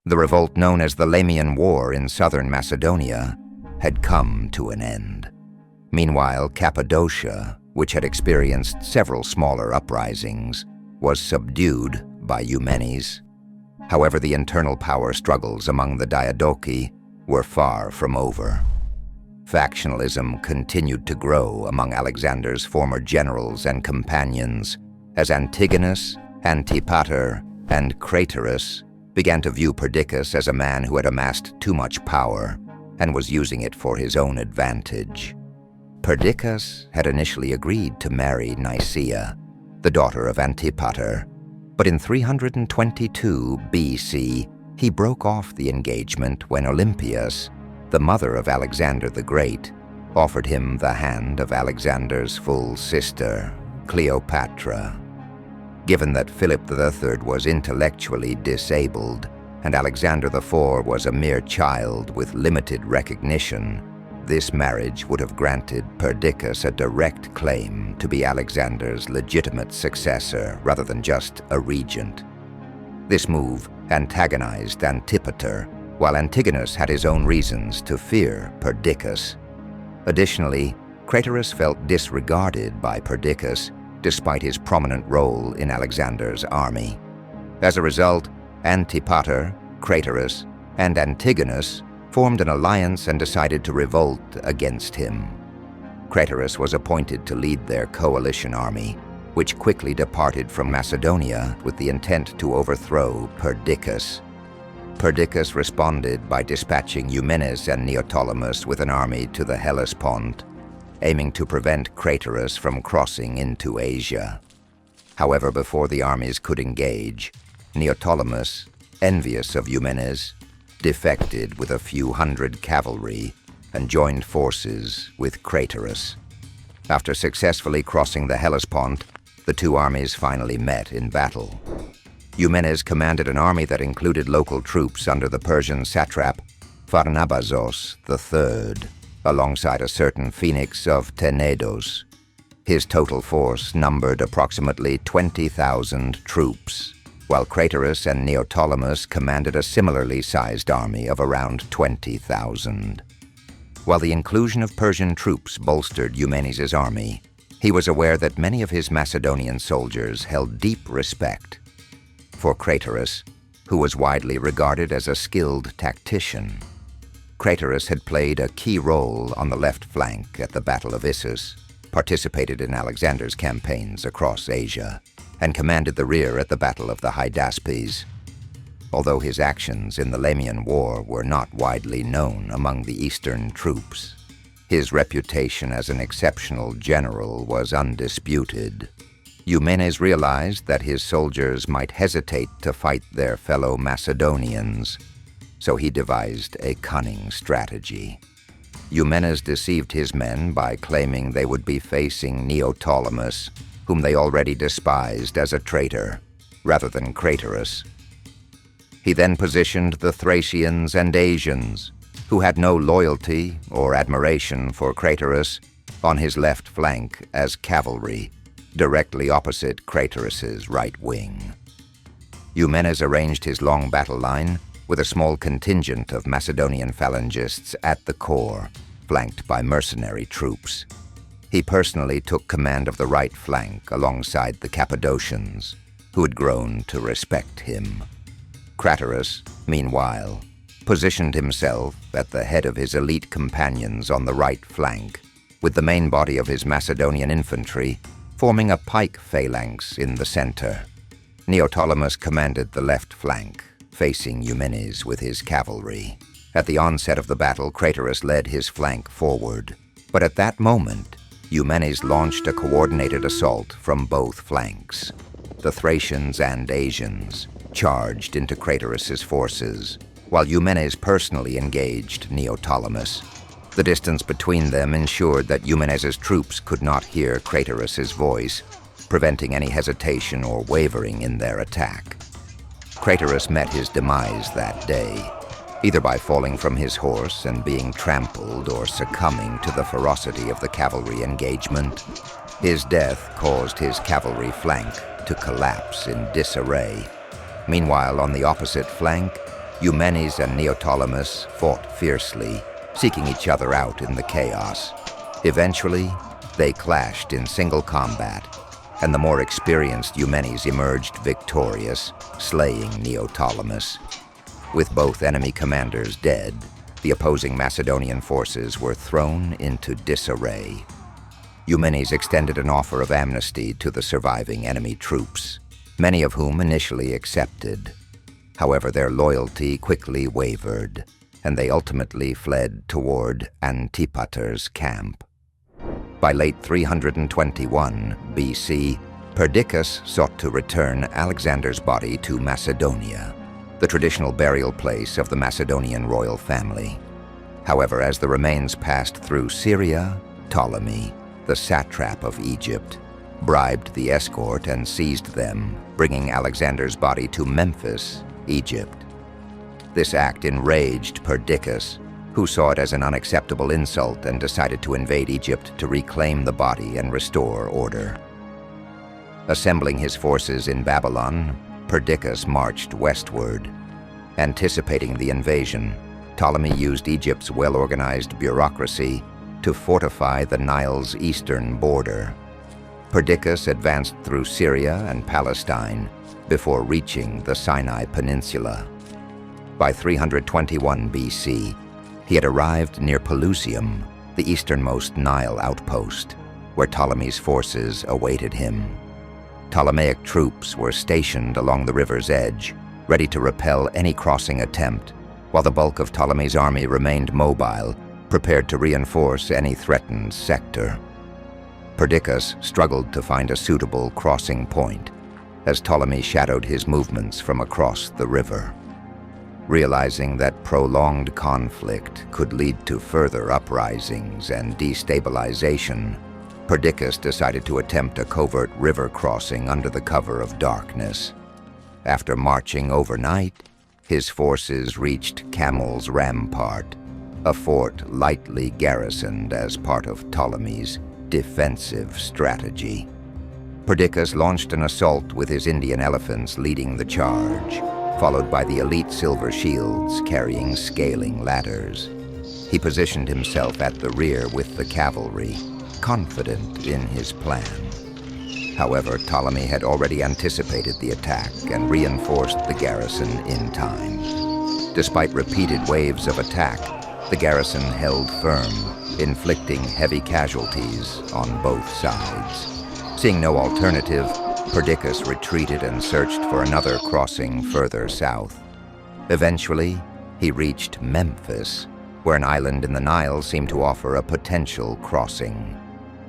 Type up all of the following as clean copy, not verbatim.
The revolt known as the Lamian War in southern Macedonia had come to an end. Meanwhile, Cappadocia, which had experienced several smaller uprisings, was subdued by Eumenes. However, the internal power struggles among the Diadochi were far from over. Factionalism continued to grow among Alexander's former generals and companions as Antigonus, Antipater, and Craterus began to view Perdiccas as a man who had amassed too much power and was using it for his own advantage. Perdiccas had initially agreed to marry Nicaea, the daughter of Antipater, but in 322 BC, he broke off the engagement when Olympias, the mother of Alexander the Great, offered him the hand of Alexander's full sister, Cleopatra. Given that Philip III was intellectually disabled and Alexander IV was a mere child with limited recognition, this marriage would have granted Perdiccas a direct claim to be Alexander's legitimate successor rather than just a regent. This move antagonized Antipater, while Antigonus had his own reasons to fear Perdiccas. Additionally, Craterus felt disregarded by Perdiccas despite his prominent role in Alexander's army. As a result, Antipater, Craterus, and Antigonus formed an alliance and decided to revolt against him. Craterus was appointed to lead their coalition army, which quickly departed from Macedonia with the intent to overthrow Perdiccas. Perdiccas responded by dispatching Eumenes and Neoptolemus with an army to the Hellespont, aiming to prevent Craterus from crossing into Asia. However, before the armies could engage, Neoptolemus, envious of Eumenes, defected with a few hundred cavalry and joined forces with Craterus. After successfully crossing the Hellespont, the two armies finally met in battle. Eumenes commanded an army that included local troops under the Persian satrap Pharnabazos III, alongside a certain Phoenix of Tenedos. His total force numbered approximately 20,000 troops, while Craterus and Neoptolemus commanded a similarly sized army of around 20,000. While the inclusion of Persian troops bolstered Eumenes' army, he was aware that many of his Macedonian soldiers held deep respect for Craterus, who was widely regarded as a skilled tactician. Craterus had played a key role on the left flank at the Battle of Issus, participated in Alexander's campaigns across Asia, and commanded the rear at the Battle of the Hydaspes. Although his actions in the Lamian War were not widely known among the eastern troops, his reputation as an exceptional general was undisputed. Eumenes realized that his soldiers might hesitate to fight their fellow Macedonians, so he devised a cunning strategy. Eumenes deceived his men by claiming they would be facing Neoptolemus, whom they already despised as a traitor, rather than Craterus. He then positioned the Thracians and Asians, who had no loyalty or admiration for Craterus, on his left flank as cavalry, directly opposite Craterus's right wing. Eumenes arranged his long battle line with a small contingent of Macedonian phalangists at the core, flanked by mercenary troops. He personally took command of the right flank alongside the Cappadocians, who had grown to respect him. Craterus, meanwhile, positioned himself at the head of his elite companions on the right flank, with the main body of his Macedonian infantry forming a pike phalanx in the center. Neoptolemus commanded the left flank, facing Eumenes with his cavalry. At the onset of the battle, Craterus led his flank forward, but at that moment, Eumenes launched a coordinated assault from both flanks. The Thracians and Asians charged into Craterus's forces, while Eumenes personally engaged Neoptolemus. The distance between them ensured that Eumenes' troops could not hear Craterus's voice, preventing any hesitation or wavering in their attack. Craterus met his demise that day, either by falling from his horse and being trampled or succumbing to the ferocity of the cavalry engagement. His death caused his cavalry flank to collapse in disarray. Meanwhile, on the opposite flank, Eumenes and Neoptolemus fought fiercely, seeking each other out in the chaos. Eventually, they clashed in single combat, and the more experienced Eumenes emerged victorious, slaying Neoptolemus. With both enemy commanders dead, the opposing Macedonian forces were thrown into disarray. Eumenes extended an offer of amnesty to the surviving enemy troops, many of whom initially accepted. However, their loyalty quickly wavered, and they ultimately fled toward Antipater's camp. By late 321 BC, Perdiccas sought to return Alexander's body to Macedonia, the traditional burial place of the Macedonian royal family. However, as the remains passed through Syria, Ptolemy, the satrap of Egypt, bribed the escort and seized them, bringing Alexander's body to Memphis, Egypt. This act enraged Perdiccas, who saw it as an unacceptable insult and decided to invade Egypt to reclaim the body and restore order. Assembling his forces in Babylon, Perdiccas marched westward. Anticipating the invasion, Ptolemy used Egypt's well-organized bureaucracy to fortify the Nile's eastern border. Perdiccas advanced through Syria and Palestine before reaching the Sinai Peninsula. By 321 BC, he had arrived near Pelusium, the easternmost Nile outpost, where Ptolemy's forces awaited him. Ptolemaic troops were stationed along the river's edge, ready to repel any crossing attempt, while the bulk of Ptolemy's army remained mobile, prepared to reinforce any threatened sector. Perdiccas struggled to find a suitable crossing point, as Ptolemy shadowed his movements from across the river. Realizing that prolonged conflict could lead to further uprisings and destabilization, Perdiccas decided to attempt a covert river crossing under the cover of darkness. After marching overnight, his forces reached Camel's Rampart, a fort lightly garrisoned as part of Ptolemy's defensive strategy. Perdiccas launched an assault with his Indian elephants leading the charge, followed by the elite silver shields carrying scaling ladders. He positioned himself at the rear with the cavalry, confident in his plan. However, Ptolemy had already anticipated the attack and reinforced the garrison in time. Despite repeated waves of attack, the garrison held firm, inflicting heavy casualties on both sides. Seeing no alternative, Perdiccas retreated and searched for another crossing further south. Eventually, he reached Memphis, where an island in the Nile seemed to offer a potential crossing.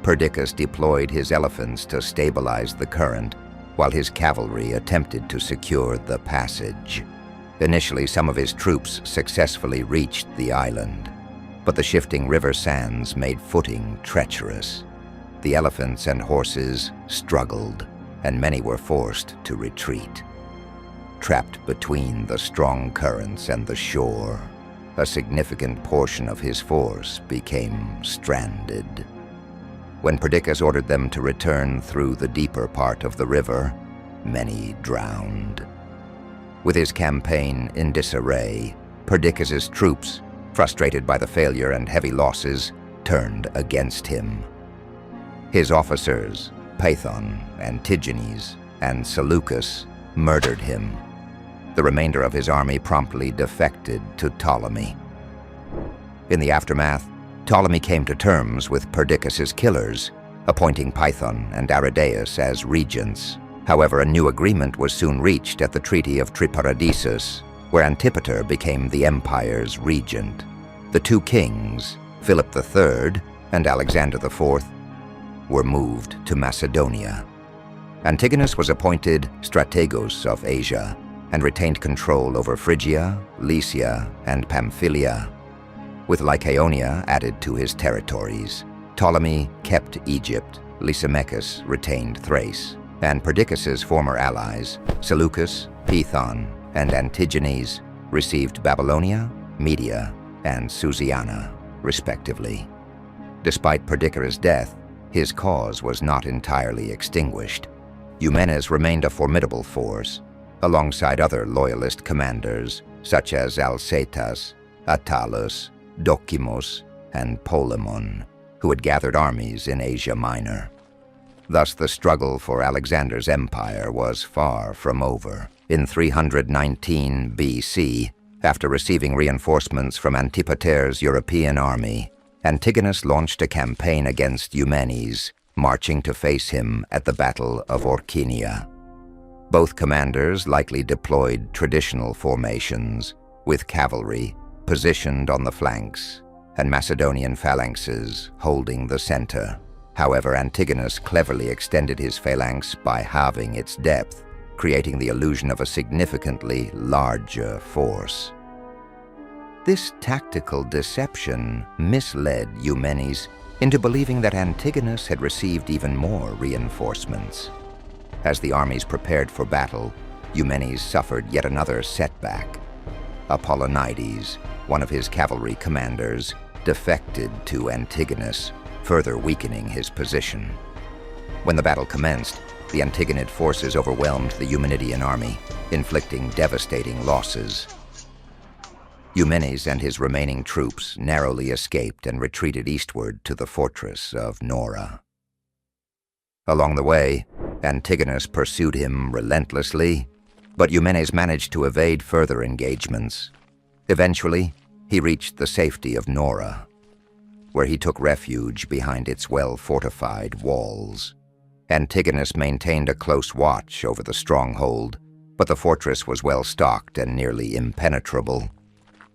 Perdiccas deployed his elephants to stabilize the current, while his cavalry attempted to secure the passage. Initially, some of his troops successfully reached the island, but the shifting river sands made footing treacherous. The elephants and horses struggled, and many were forced to retreat. Trapped between the strong currents and the shore, a significant portion of his force became stranded. When Perdiccas ordered them to return through the deeper part of the river, many drowned. With his campaign in disarray, Perdiccas' troops, frustrated by the failure and heavy losses, turned against him. His officers, Python, Antigonus, and Seleucus, murdered him. The remainder of his army promptly defected to Ptolemy. In the aftermath, Ptolemy came to terms with Perdiccas' killers, appointing Python and Aridaeus as regents. However, a new agreement was soon reached at the Treaty of Triparadisus, where Antipater became the empire's regent. The two kings, Philip III and Alexander IV, were moved to Macedonia. Antigonus was appointed strategos of Asia and retained control over Phrygia, Lycia, and Pamphylia. With Lycaonia added to his territories, Ptolemy kept Egypt, Lysimachus retained Thrace, and Perdiccas' former allies, Seleucus, Python, and Antigonus, received Babylonia, Media, and Susiana, respectively. Despite Perdiccas' death, his cause was not entirely extinguished. Eumenes remained a formidable force. Alongside other loyalist commanders, such as Alcetas, Attalus, Docimos, and Polemon, who had gathered armies in Asia Minor. Thus the struggle for Alexander's empire was far from over. In 319 BC, after receiving reinforcements from Antipater's European army, Antigonus launched a campaign against Eumenes, marching to face him at the Battle of Orkynia. Both commanders likely deployed traditional formations, with cavalry positioned on the flanks and Macedonian phalanxes holding the center. However, Antigonus cleverly extended his phalanx by halving its depth, creating the illusion of a significantly larger force. This tactical deception misled Eumenes into believing that Antigonus had received even more reinforcements. As the armies prepared for battle, Eumenes suffered yet another setback. Apollonides, one of his cavalry commanders, defected to Antigonus, further weakening his position. When the battle commenced, the Antigonid forces overwhelmed the Eumenidean army, inflicting devastating losses. Eumenes and his remaining troops narrowly escaped and retreated eastward to the fortress of Nora. Along the way, Antigonus pursued him relentlessly, but Eumenes managed to evade further engagements. Eventually, he reached the safety of Nora, where he took refuge behind its well-fortified walls. Antigonus maintained a close watch over the stronghold, but the fortress was well-stocked and nearly impenetrable.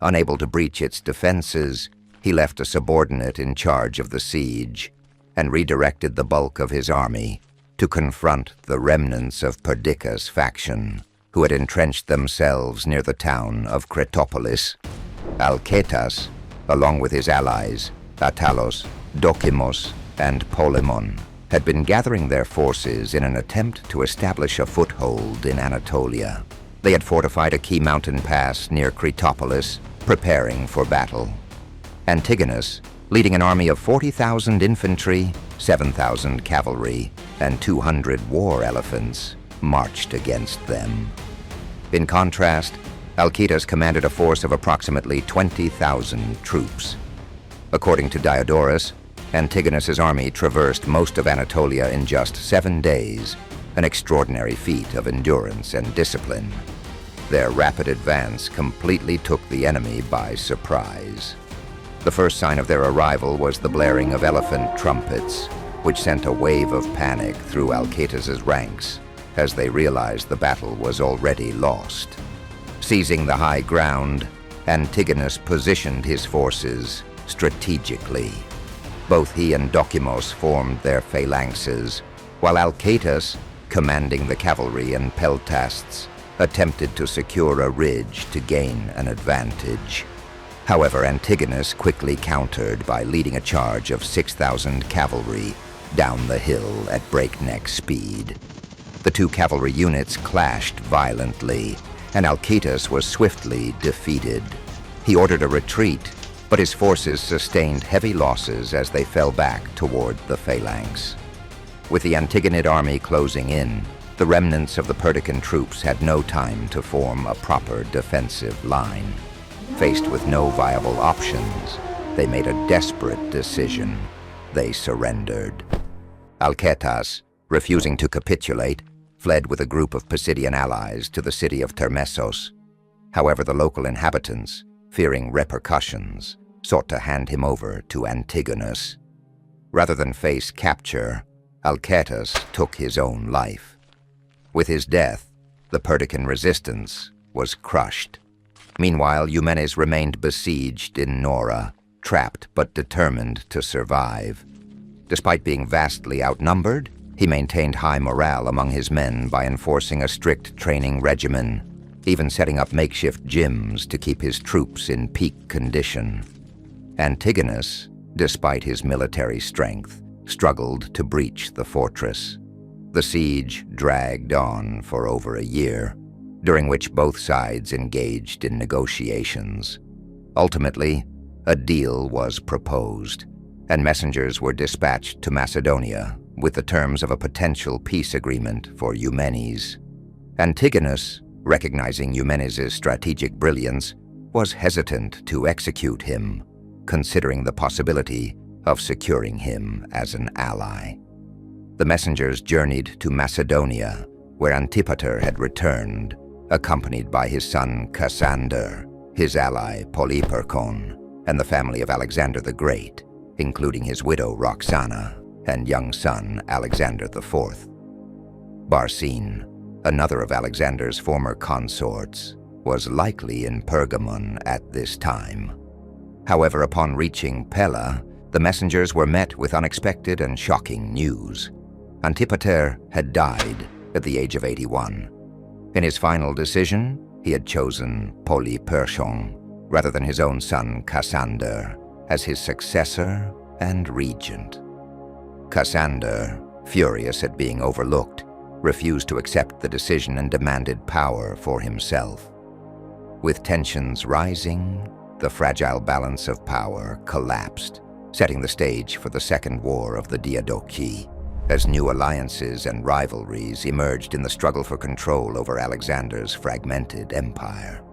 Unable to breach its defenses, he left a subordinate in charge of the siege and redirected the bulk of his army to confront the remnants of Perdiccas' faction, who had entrenched themselves near the town of Cretopolis. Alcetas, along with his allies, Attalus, Docimos, and Polemon, had been gathering their forces in an attempt to establish a foothold in Anatolia. They had fortified a key mountain pass near Cretopolis, preparing for battle. Antigonus, leading an army of 40,000 infantry, 7,000 cavalry, and 200 war elephants, marched against them. In contrast, Alcetas commanded a force of approximately 20,000 troops. According to Diadochi, Antigonus's army traversed most of Anatolia in just 7 days, an extraordinary feat of endurance and discipline. Their rapid advance completely took the enemy by surprise. The first sign of their arrival was the blaring of elephant trumpets, which sent a wave of panic through Alcetas's ranks as they realized the battle was already lost. Seizing the high ground, Antigonus positioned his forces strategically. Both he and Docimos formed their phalanxes, while Alcetas, commanding the cavalry and peltasts, attempted to secure a ridge to gain an advantage. However, Antigonus quickly countered by leading a charge of 6,000 cavalry down the hill at breakneck speed. The two cavalry units clashed violently, and Alcetas was swiftly defeated. He ordered a retreat, but his forces sustained heavy losses as they fell back toward the phalanx. With the Antigonid army closing in, the remnants of the Perdiccan troops had no time to form a proper defensive line. Faced with no viable options, they made a desperate decision. They surrendered. Alcetas, refusing to capitulate, fled with a group of Pisidian allies to the city of Termessos. However, the local inhabitants, fearing repercussions, sought to hand him over to Antigonus. Rather than face capture, Alcetas took his own life. With his death, the Perdiccan resistance was crushed. Meanwhile, Eumenes remained besieged in Nora, trapped but determined to survive. Despite being vastly outnumbered, he maintained high morale among his men by enforcing a strict training regimen, even setting up makeshift gyms to keep his troops in peak condition. Antigonus, despite his military strength, struggled to breach the fortress. The siege dragged on for over a year, during which both sides engaged in negotiations. Ultimately, a deal was proposed, and messengers were dispatched to Macedonia with the terms of a potential peace agreement for Eumenes. Antigonus, recognizing Eumenes' strategic brilliance, was hesitant to execute him, considering the possibility of securing him as an ally. The messengers journeyed to Macedonia, where Antipater had returned, accompanied by his son Cassander, his ally Polyperchon, and the family of Alexander the Great, including his widow Roxana and young son Alexander IV. Barcine, another of Alexander's former consorts, was likely in Pergamon at this time. However, upon reaching Pella, the messengers were met with unexpected and shocking news. Antipater had died at the age of 81. In his final decision, he had chosen Polyperchon, rather than his own son Cassander, as his successor and regent. Cassander, furious at being overlooked, refused to accept the decision and demanded power for himself. With tensions rising, the fragile balance of power collapsed, setting the stage for the Second War of the Diadochi, as new alliances and rivalries emerged in the struggle for control over Alexander's fragmented empire.